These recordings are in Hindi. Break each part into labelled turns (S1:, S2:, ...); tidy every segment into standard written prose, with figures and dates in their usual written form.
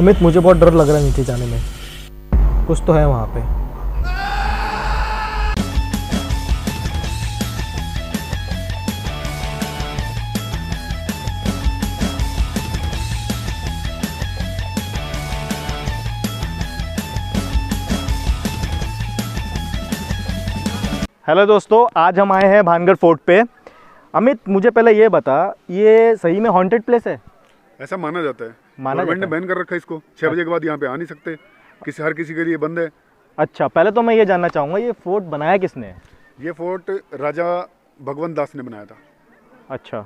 S1: अमित, मुझे बहुत डर लग रहा है नीचे जाने में। कुछ तो है वहाँ पे। हेलो दोस्तों, आज हम आए हैं भानगढ़ फोर्ट पे। अमित, मुझे पहले ये बता, ये सही में हॉन्टेड प्लेस है?
S2: ऐसा माना जाता है।
S1: गवर्नमेंट
S2: ने बैन कर रखा है इसको। 6 बजे के बाद यहाँ पे आ नहीं सकते, हर किसी के लिए बंद है।
S1: अच्छा, पहले तो मैं ये जानना चाहूँगा, ये फोर्ट बनाया किसने?
S2: ये फोर्ट राजा भगवंत दास ने बनाया था।
S1: अच्छा,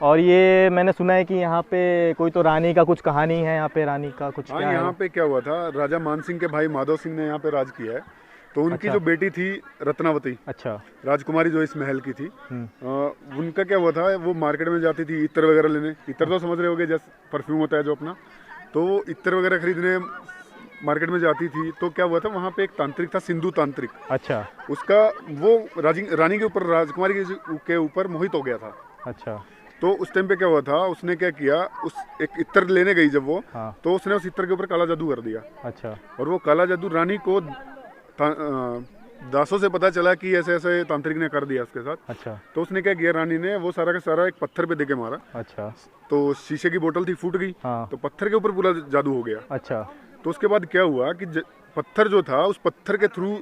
S1: और ये मैंने सुना है कि यहाँ पे कोई तो रानी का कुछ कहानी है, यहाँ पे रानी का कुछ?
S2: हाँ, यहाँ पे क्या हुआ था, राजा मान सिंह के भाई माधव सिंह ने यहाँ पे राज किया है। तो उनकी जो बेटी थी रत्नावती, अच्छा, राजकुमारी जो इस महल की थी, उनका क्या हुआ था, वो मार्केट में जाती थी इत्र वगैरह लेने। इत्र तो समझ रहे होगे, जैसे परफ्यूम होता है जो अपना, तो वो इत्र वगैरह खरीदने मार्केट में जाती थी। तो क्या हुआ था, वहाँ पे एक तांत्रिक था, सिंधु तांत्रिक। अच्छा, उसका वो रानी के ऊपर, राजकुमारी के ऊपर मोहित हो गया था। अच्छा, तो उस टाइम पे क्या हुआ था, उसने क्या किया, उस एक इत्र लेने गई जब वो, तो उसने उस इत्र के ऊपर काला जादू कर दिया। अच्छा, और वो काला जादू रानी को दासों से पता चला कि ऐसे ऐसे तांत्रिक ने कर दिया उसके साथ। अच्छा, तो उसने क्या किया, रानी ने वो सारा का सारा एक पत्थर पे देके मारा। अच्छा, तो शीशे की बोतल थी, फूट गई। तो पत्थर के ऊपर पूरा जादू हो गया। अच्छा, तो उसके बाद क्या हुआ कि पत्थर जो था, उस पत्थर के थ्रू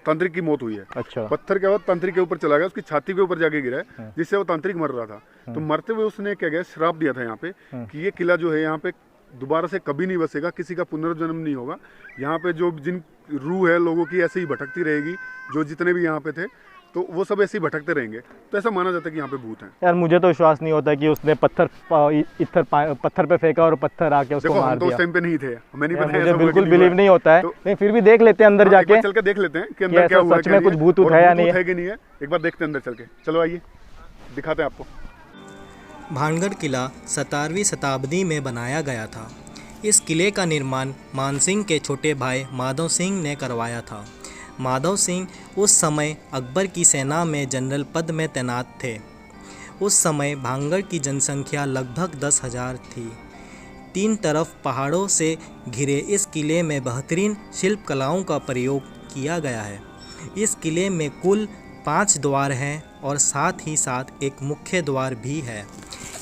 S2: तांत्रिक की मौत हुई है। अच्छा, पत्थर के बाद तांत्रिक के ऊपर चला गया, उसकी छाती के ऊपर जाके गिरा है, जिससे वो तांत्रिक मर रहा था। तो मरते हुए उसने क्या किया, श्राप दिया था यहाँ पे कि ये किला जो है यहाँ पे दोबारा से कभी नहीं बसेगा, किसी का पुनर्जन्म नहीं होगा। यहाँ पे जो जिन रूह है लोगों की ऐसे ही भटकती रहेगी, जो जितने भी यहाँ पे थे, तो वो सब ऐसे ही भटकते रहेंगे। तो ऐसा माना जाता है कि यहाँ पे भूत हैं। यार, मुझे तो विश्वास नहीं होता कि उसने पत्थर पे फेंका और पत्थर आके उसको मार दिया। तो उस टाइम पे नहीं थे, हमें नहीं पता। मुझे बिल्कुल बिलीव नहीं होता है। नहीं, फिर भी देख लेते हैं अंदर जाके, चल के देख लेते हैं कि अंदर क्या हुआ, सच में कुछ भूत है या नहीं है। एक बार देखते हैं अंदर चल के। चलो आइए, दिखाते हैं आपको।
S3: भानगढ़ किला 17वीं शताब्दी में बनाया गया था। इस किले का निर्माण मानसिंह के छोटे भाई माधव सिंह ने करवाया था। माधव सिंह उस समय अकबर की सेना में जनरल पद में तैनात थे। उस समय भानगढ़ की जनसंख्या लगभग 10,000 थी। 3 तरफ पहाड़ों से घिरे इस किले में बेहतरीन शिल्प कलाओं का प्रयोग किया गया है। इस किले में कुल 5 द्वार हैं और साथ ही साथ एक मुख्य द्वार भी है।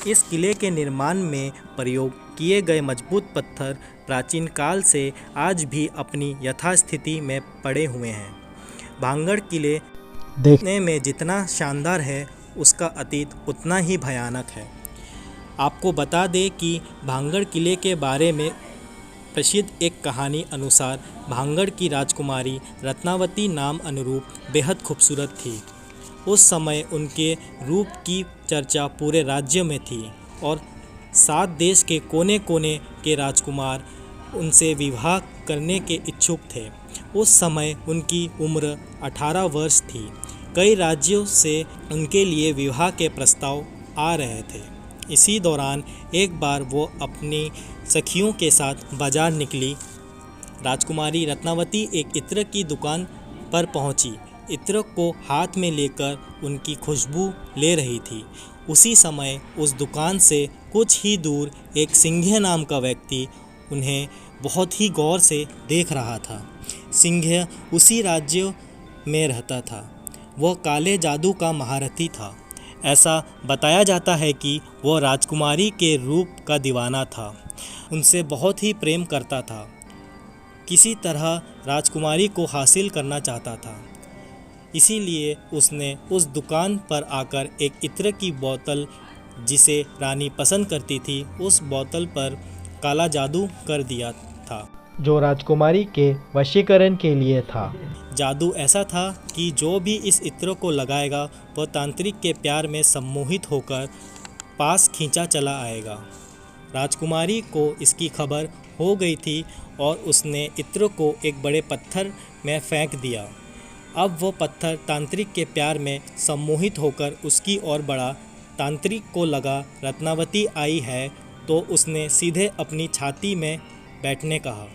S3: इस किले के निर्माण में प्रयोग किए गए मजबूत पत्थर प्राचीन काल से आज भी अपनी यथास्थिति में पड़े हुए हैं। भानगढ़ किले देखने में जितना शानदार है, उसका अतीत उतना ही भयानक है। आपको बता दें कि भानगढ़ किले के बारे में प्रसिद्ध एक कहानी अनुसार भानगढ़ की राजकुमारी रत्नावती नाम अनुरूप बेहद खूबसूरत थी। उस समय उनके रूप की चर्चा पूरे राज्य में थी और 7 देश के कोने कोने के राजकुमार उनसे विवाह करने के इच्छुक थे। उस समय उनकी उम्र 18 वर्ष थी। कई राज्यों से उनके लिए विवाह के प्रस्ताव आ रहे थे। इसी दौरान एक बार वो अपनी सखियों के साथ बाजार निकली। राजकुमारी रत्नावती एक इत्र की दुकान पर पहुंची। इत्र को हाथ में लेकर उनकी खुशबू ले रही थी। उसी समय उस दुकान से कुछ ही दूर एक सिंघे नाम का व्यक्ति उन्हें बहुत ही गौर से देख रहा था। सिंघे उसी राज्य में रहता था। वह काले जादू का महारथी था। ऐसा बताया जाता है कि वह राजकुमारी के रूप का दीवाना था, उनसे बहुत ही प्रेम करता था, किसी तरह राजकुमारी को हासिल करना चाहता था। इसीलिए उसने उस दुकान पर आकर एक इत्र की बोतल, जिसे रानी पसंद करती थी, उस बोतल पर काला जादू कर दिया था,
S1: जो राजकुमारी के वशीकरण के लिए था।
S3: जादू ऐसा था कि जो भी इस इत्र को लगाएगा वह तांत्रिक के प्यार में सम्मोहित होकर पास खींचा चला आएगा। राजकुमारी को इसकी खबर हो गई थी और उसने इत्र को एक बड़े पत्थर में फेंक दिया। अब वो पत्थर तांत्रिक के प्यार में सम्मोहित होकर उसकी ओर बढ़ा। तांत्रिक को लगा रत्नावती आई है, तो उसने सीधे अपनी छाती में बैठने कहा।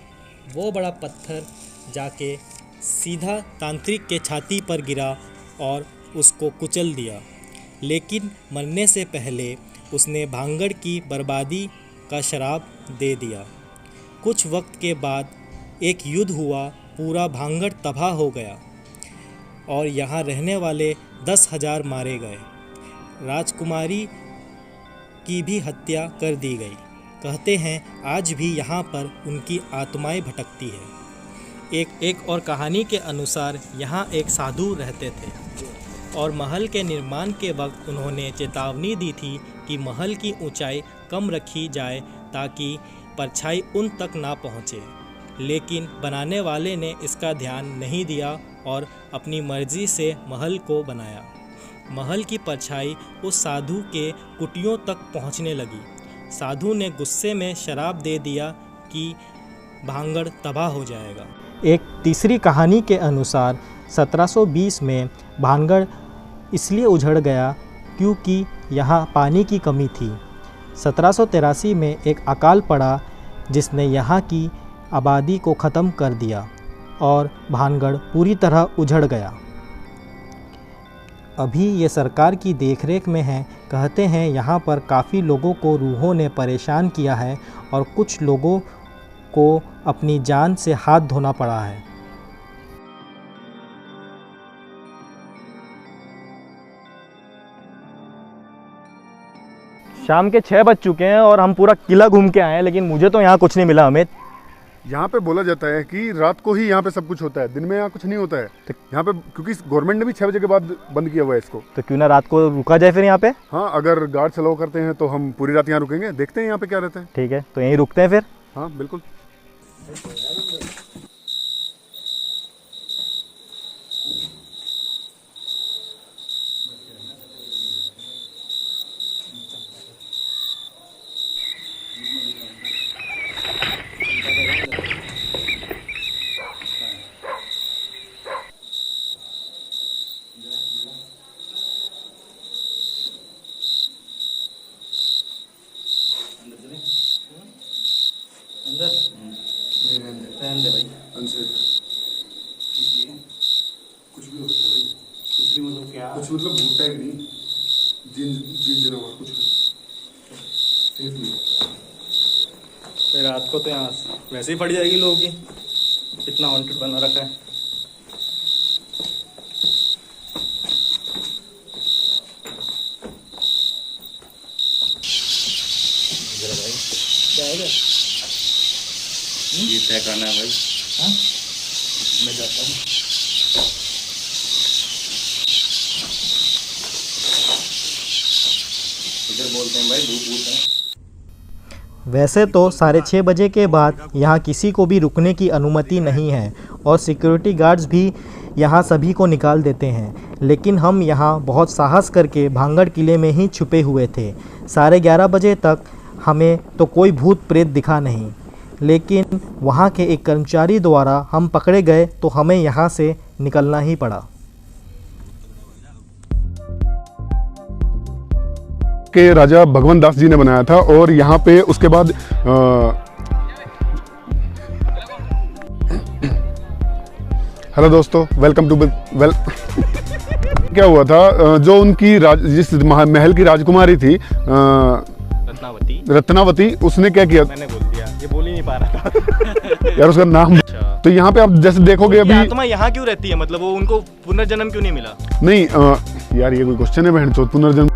S3: वो बड़ा पत्थर जाके सीधा तांत्रिक के छाती पर गिरा और उसको कुचल दिया। लेकिन मरने से पहले उसने भानगढ़ की बर्बादी का श्राप दे दिया। कुछ वक्त के बाद एक युद्ध हुआ, पूरा भांगड़ तबाह हो गया और यहाँ रहने वाले 10,000 मारे गए। राजकुमारी की भी हत्या कर दी गई। कहते हैं आज भी यहाँ पर उनकी आत्माएं भटकती है। एक और कहानी के अनुसार यहाँ एक साधु रहते थे और महल के निर्माण के वक्त उन्होंने चेतावनी दी थी कि महल की ऊंचाई कम रखी जाए ताकि परछाई उन तक ना पहुँचे, लेकिन बनाने वाले ने इसका ध्यान नहीं दिया और अपनी मर्जी से महल को बनाया। महल की परछाई उस साधु के कुटियों तक पहुँचने लगी। साधु ने गुस्से में शराब दे दिया कि भांगड़ तबाह हो जाएगा। एक तीसरी कहानी के अनुसार 1720 में भानगढ़ इसलिए उजड़ गया क्योंकि यहाँ पानी की कमी थी। 1783 में एक अकाल पड़ा जिसने यहाँ की आबादी को ख़त्म कर दिया और भानगढ़ पूरी तरह उजड़ गया। अभी ये सरकार की देखरेख में है। कहते हैं यहाँ पर काफ़ी लोगों को रूहों ने परेशान किया है और कुछ लोगों को अपनी जान से हाथ धोना पड़ा है।
S1: शाम के 6 बज चुके हैं और हम पूरा किला घूम के आए हैं, लेकिन मुझे तो यहाँ कुछ नहीं मिला। अमित,
S2: यहाँ पे बोला जाता है कि रात को ही यहाँ पे सब कुछ होता है, दिन में यहाँ कुछ नहीं होता है यहाँ पे, क्योंकि गवर्नमेंट ने भी 6 बजे के बाद बंद किया हुआ है इसको।
S1: तो क्यों ना रात को रुका जाए फिर यहाँ पे?
S2: हाँ, अगर गार्ड चलाओ करते हैं तो हम पूरी रात यहाँ रुकेंगे, देखते हैं यहाँ पे क्या रहता है।
S1: ठीक है, तो यहीं रुकते हैं फिर।
S2: हाँ बिल्कुल। कुछ मतलब भूत टाइप नहीं, जिन जानवर कुछ
S3: फिर रात को तो यहाँ वैसे ही पड़ जाएगी लोगों की, इतना वांटेड बना रखा है। क्या है
S4: ये तय करना है भाई।
S3: हाँ, मैं जाता हूँ।
S4: इधर बोलते हैं भाई भूत है।
S3: वैसे तो 6:30 बजे के बाद यहाँ किसी को भी रुकने की अनुमति नहीं है और सिक्योरिटी गार्ड्स भी यहाँ सभी को निकाल देते हैं, लेकिन हम यहाँ बहुत साहस करके भांगड़ किले में ही छुपे हुए थे। 11:30 बजे तक हमें तो कोई भूत प्रेत दिखा नहीं, लेकिन वहाँ के एक कर्मचारी द्वारा हम पकड़े गए तो हमें यहाँ से निकलना ही पड़ा।
S2: के राजा भगवंत दास जी ने बनाया था और यहाँ पे उसके बाद हेलो दोस्तों, वेलकम टू क्या हुआ था, जो उनकी जिस महल की राजकुमारी थी रत्नावती, उसने क्या किया,
S1: मैंने बोल दिया, ये बोल ही नहीं पा रहा था
S2: यार उसका नाम। तो यहाँ पे आप जैसे देखोगे अभी
S1: आत्मा यहाँ क्यों रहती है, मतलब वो उनको पुनर्जन्म क्यों नहीं मिला?
S2: नहीं यार ये कोई क्वेश्चन है बहन चोद, पुनर्जन्म